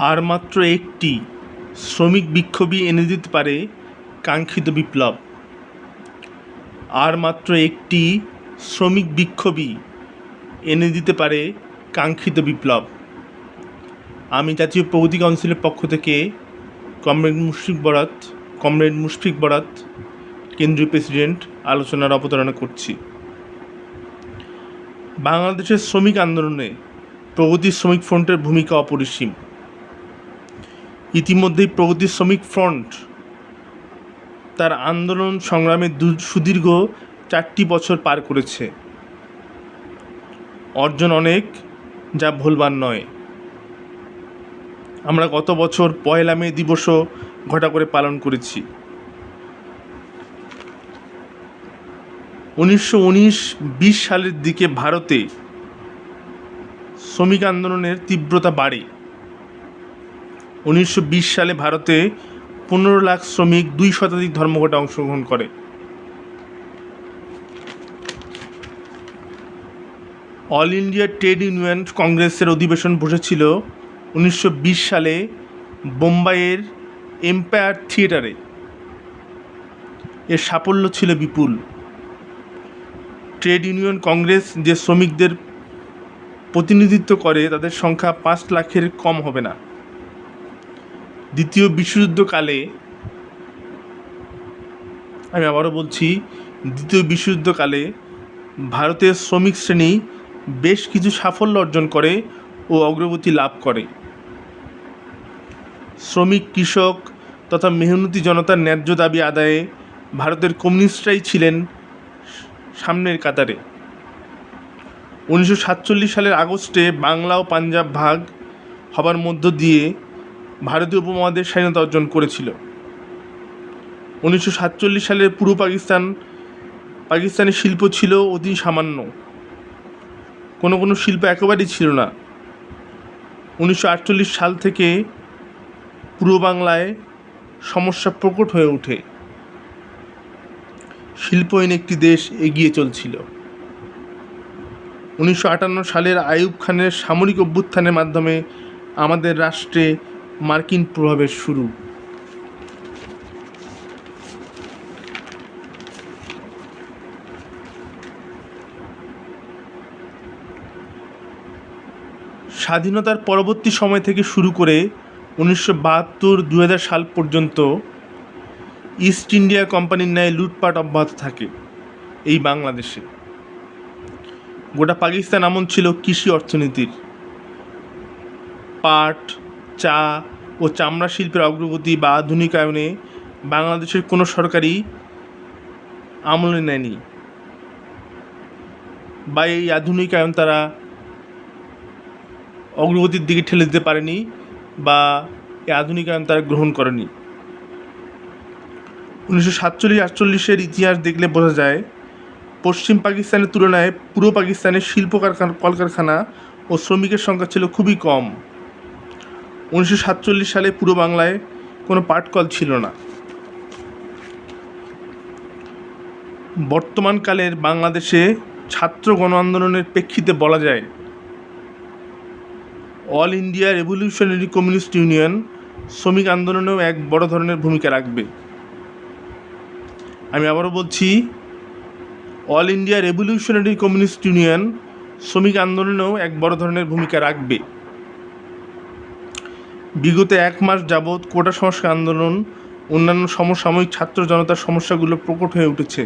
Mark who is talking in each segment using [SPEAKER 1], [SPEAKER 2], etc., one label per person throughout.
[SPEAKER 1] আর মাত্র একটি শ্রমিক বিক্ষোভই এনে দিতে পারে কাঙ্ক্ষিত বিপ্লব। আর মাত্র একটি শ্রমিক বিক্ষোভই এনে দিতে পারে কাঙ্ক্ষিত বিপ্লব। আমি জাতীয় প্রগতি কাউন্সিলের পক্ষ থেকে কমরেড মুশফিক বরাত কেন্দ্রীয় প্রেসিডেন্ট আলোচনার অবতারণা করছি। বাংলাদেশের শ্রমিক আন্দোলনে প্রগতি শ্রমিক ফ্রন্টের ভূমিকা অপরিসীম। ইতিমধ্যেই প্রগতি শ্রমিক ফ্রন্ট তার আন্দোলন সংগ্রামের সুদীর্ঘ 4টি বছর পার করেছে। অর্জন অনেক, যা ভুলবার নয়। আমরা গত বছর 1 মে দিবসও ঘটা করে পালন করেছি। 1919-20 সালের দিকে ভারতে শ্রমিক আন্দোলনের তীব্রতা বাড়ে। 1920 সালে ভারতে 15 লাখ শ্রমিক 2 শতাধিক ধর্মঘটে অংশগ্রহণ করে। অল ইন্ডিয়া ট্রেড ইউনিয়ন কংগ্রেসের অধিবেশন বসেছিল 1920 সালে বোম্বাইয়ের এম্পায়ার থিয়েটারে। এর সাফল্য ছিল বিপুল। ট্রেড ইউনিয়ন কংগ্রেস যে শ্রমিকদের প্রতিনিধিত্ব করে তাদের সংখ্যা 5 লাখের কম হবে না। দ্বিতীয় বিশ্বযুদ্ধকালে, আমি আবারও বলছি, দ্বিতীয় বিশ্বযুদ্ধকালে ভারতের শ্রমিক শ্রেণী বেশ কিছু সাফল্য অর্জন করে ও অগ্রগতি লাভ করে। শ্রমিক, কৃষক তথা মেহনতি জনতার ন্যায্য দাবি আদায়ে ভারতের কমিউনিস্টরাই ছিলেন সামনের কাতারে। 1947 সালের আগস্টে বাংলা ও পাঞ্জাব ভাগ হবার মধ্য দিয়ে ভারতীয় উপমহাদেশ স্বাধীনতা অর্জন করেছিল। 1947 সালের পূর্ব পাকিস্তানের শিল্প ছিল অতি সামান্য, কোনো শিল্প একেবারেই ছিল না। 1948 সাল থেকে পূর্ব বাংলায় সমস্যা প্রকট হয়ে ওঠে। শিল্পহীন একটি দেশ এগিয়ে চলছিল। 1958 সালের আইয়ুব খানের সামরিক অভ্যুত্থানের মাধ্যমে আমাদের রাষ্ট্রে মার্কিন প্রভাবের শুরু। স্বাধীনতার পরবর্তী সময় থেকে শুরু করে 1972-2000 সাল পর্যন্ত ইস্ট ইন্ডিয়া কোম্পানির ন্যায় লুটপাট অব্যাহত থাকে এই বাংলাদেশে। গোটা পাকিস্তান আমল ছিল কৃষি অর্থনীতির। পাট, চা ও চামড়া শিল্পের অগ্রগতি বা আধুনিকায়নে বাংলাদেশের কোনো সরকারই আমলে নেয়নি, বা এই আধুনিকায়ন তারা অগ্রগতির দিকে ঠেলে দিতে পারেনি, বা এই আধুনিকায়ন তারা গ্রহণ করেনি। 1947-48 ইতিহাস দেখলে বোঝা যায় পশ্চিম পাকিস্তানের তুলনায় পূর্ব পাকিস্তানের শিল্প কলকারখানা ও শ্রমিকের সংখ্যা ছিল খুবই কম। 1947 সালে পূর্ব বাংলায় কোনো পাটকল ছিল না। বর্তমানকালের বাংলাদেশে ছাত্র গণ আন্দোলনের প্রেক্ষিতে বলা যায় all India revolutionary communist union শ্রমিক আন্দোলনেও এক বড় ধরনের ভূমিকা রাখবে। আমি আবারও বলছি, all India revolutionary communist union শ্রমিক আন্দোলনেও এক বড় ধরনের ভূমিকা রাখবে। বিগত 1 মাস যাবৎ কোটা সংস্কার আন্দোলন অন্যান্য সমসাময়িক ছাত্র জনতার সমস্যাগুলো প্রকট হয়ে উঠেছে।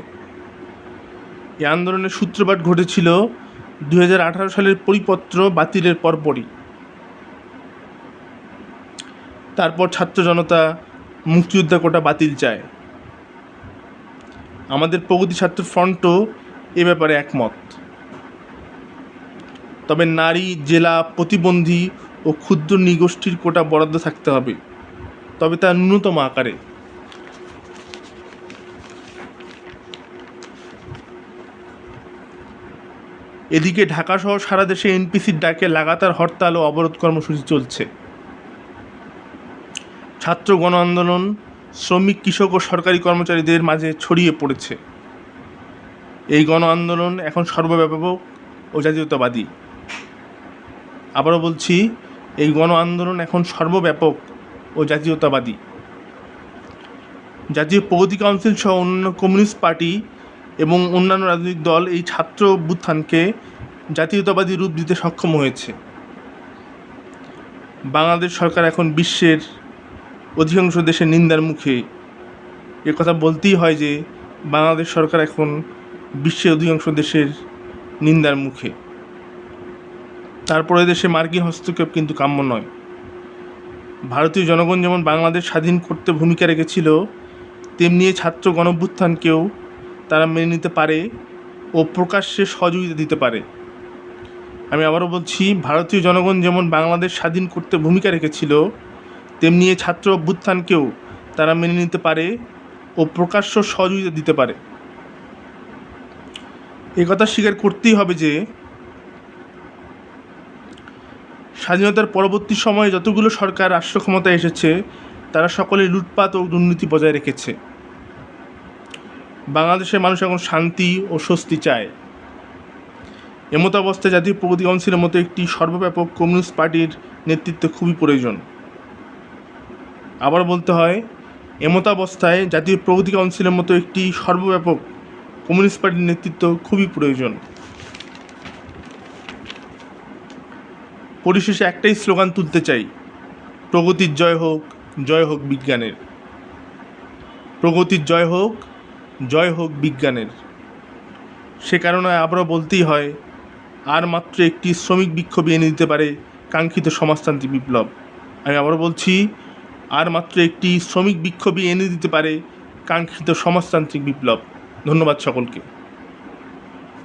[SPEAKER 1] এই আন্দোলনের সূত্রপাত ঘটেছিল 2018 সালের পরিপত্র বাতিলের পরপরই। তারপর ছাত্র জনতা মুক্তিযোদ্ধা কোটা বাতিল চায়। আমাদের প্রগতি ছাত্র ফ্রন্টও এ ব্যাপারে একমত। তবে নারী, জেলা, প্রতিবন্ধী ও ক্ষুদ্র নৃগোষ্ঠীর কোটা বরাদ্দ থাকতে হবে, তবে তা ন্যূনতম আকারে। এদিকে ঢাকাসহ সারা দেশে এনপিসির ডাকে লাগাতার হরতাল ও অবরোধ কর্মসূচি চলছে। ছাত্র গণ আন্দোলন শ্রমিক, কৃষক ও সরকারি কর্মচারীদের মাঝে ছড়িয়ে পড়েছে। এই গণ আন্দোলন এখন সর্বব্যাপক ও জাতীয়তাবাদী। আবারও বলছি, এই গণ আন্দোলন এখন সর্বব্যাপক ও জাতীয়তাবাদী। জাতীয় প্রগতি কাউন্সিল সহ অন্যান্য কমিউনিস্ট পার্টি এবং অন্যান্য রাজনৈতিক দল এই ছাত্র অভ্যুত্থানকে জাতীয়তাবাদী রূপ দিতে সক্ষম হয়েছে। বাংলাদেশ সরকার এখন বিশ্বের অধিকাংশ দেশের নিন্দার মুখে। এ কথা বলতেই হয় যে বাংলাদেশ সরকার এখন বিশ্বের অধিকাংশ দেশের নিন্দার মুখে। তারপরে দেশে মার্কিন হস্তক্ষেপ কিন্তু কাম্য নয়। ভারতীয় জনগণ যেমন বাংলাদেশ স্বাধীন করতে ভূমিকা রেখেছিল, তেমনি ছাত্র গণঅভ্যুত্থানকেও তারা মেনে নিতে পারে ও প্রকাশ্যে সহযোগিতা দিতে পারে। আমি আবারও বলছি, ভারতীয় জনগণ যেমন বাংলাদেশ স্বাধীন করতে ভূমিকা রেখেছিল, তেমনি ছাত্র অভ্যুত্থানকেও তারা মেনে নিতে পারে ও প্রকাশ্য সহযোগিতা দিতে পারে। এ কথা স্বীকার করতেই হবে যে স্বাধীনতার পরবর্তী সময়ে যতগুলো সরকার রাষ্ট্র ক্ষমতায় এসেছে, তারা সকলে লুটপাট ও দুর্নীতি বজায় রেখেছে। বাংলাদেশের মানুষ এখন শান্তি ও স্বস্তি চায়। এমতো অবস্থায় জাতীয় প্রগতি কাউন্সিলের মতো একটি সর্বব্যাপক কমিউনিস্ট পার্টির নেতৃত্ব খুবই প্রয়োজন। আবার বলতে হয়, এমতো অবস্থায় জাতীয় প্রগতি কাউন্সিলের মতো একটি সর্বব্যাপক কমিউনিস্ট পার্টির নেতৃত্ব খুবই প্রয়োজন। পরিশেষে একটাই স্লোগান তুলতে চাই, প্রগতির জয় হোক বিজ্ঞানের। প্রগতির জয় হোক বিজ্ঞানের। সে কারণে আবারও বলতেই হয়, আর মাত্র একটি শ্রমিক বিক্ষোভই এনে দিতে পারে কাঙ্ক্ষিত সমাজতান্ত্রিক বিপ্লব। আমি আবারও বলছি, আর মাত্র একটি শ্রমিক বিক্ষোভই এনে দিতে পারে কাঙ্ক্ষিত সমাজতান্ত্রিক বিপ্লব। ধন্যবাদ সকলকে।